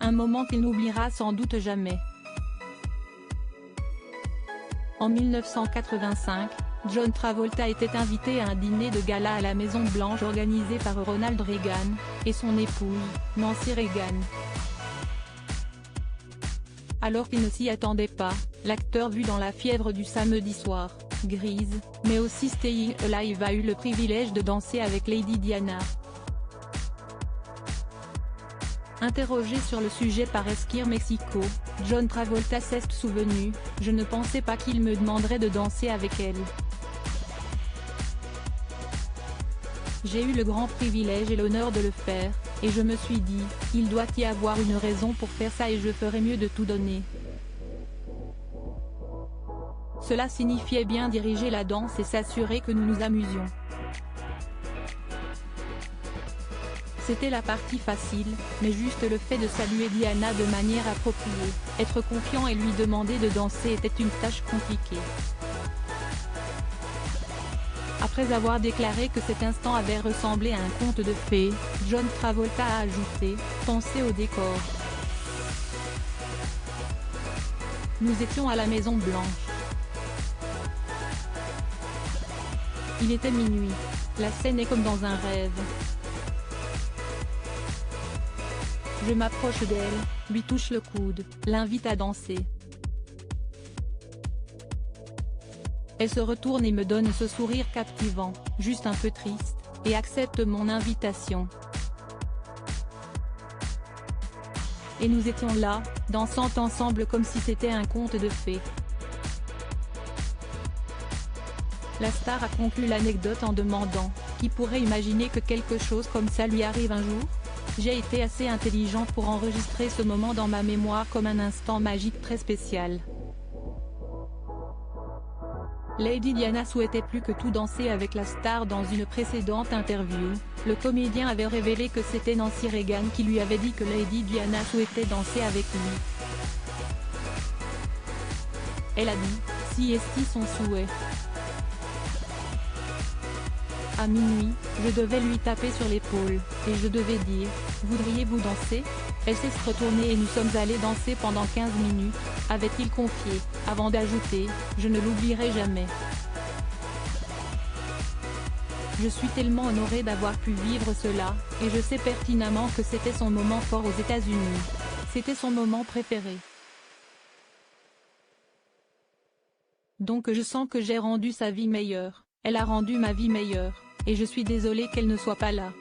un moment qu'il n'oubliera sans doute jamais. En 1985, John Travolta était invité à un dîner de gala à la Maison Blanche organisé par Ronald Reagan et son épouse, Nancy Reagan. Alors qu'il ne s'y attendait pas, l'acteur vu dans La fièvre du samedi soir, Grease, mais aussi Staying Alive a eu le privilège de danser avec Lady Diana. Interrogé sur le sujet par Esquire Mexico, John Travolta s'est souvenu: « Je ne pensais pas qu'il me demanderait de danser avec elle. J'ai eu le grand privilège et l'honneur de le faire, et je me suis dit, il doit y avoir une raison pour faire ça et je ferai mieux de tout donner. » Cela signifiait bien diriger la danse et s'assurer que nous nous amusions. C'était la partie facile, mais juste le fait de saluer Diana de manière appropriée, être confiant et lui demander de danser était une tâche compliquée. Après avoir déclaré que cet instant avait ressemblé à un conte de fées, John Travolta a ajouté: « Pensez au décor. Nous étions à la Maison Blanche. Il était minuit. La scène est comme dans un rêve. Je m'approche d'elle, lui touche le coude, l'invite à danser. Elle se retourne et me donne ce sourire captivant, juste un peu triste, et accepte mon invitation. Et nous étions là, dansant ensemble comme si c'était un conte de fées. » La star a conclu l'anecdote en demandant: « Qui pourrait imaginer que quelque chose comme ça lui arrive un jour ? J'ai été assez intelligent pour enregistrer ce moment dans ma mémoire comme un instant magique très spécial. » Lady Diana souhaitait plus que tout danser avec la star. Dans une précédente interview, le comédien avait révélé que c'était Nancy Reagan qui lui avait dit que Lady Diana souhaitait danser avec lui. Elle a dit: « Si est-ce son souhait. » À minuit, je devais lui taper sur l'épaule, et je devais dire: « Voudriez-vous danser ?» Elle s'est retournée et nous sommes allés danser pendant 15 minutes, avait-il confié, avant d'ajouter: « Je ne l'oublierai jamais. Je suis tellement honoré d'avoir pu vivre cela, et je sais pertinemment que c'était son moment fort aux États-Unis. C'était son moment préféré. Donc je sens que j'ai rendu sa vie meilleure, elle a rendu ma vie meilleure, et je suis désolé qu'elle ne soit pas là. »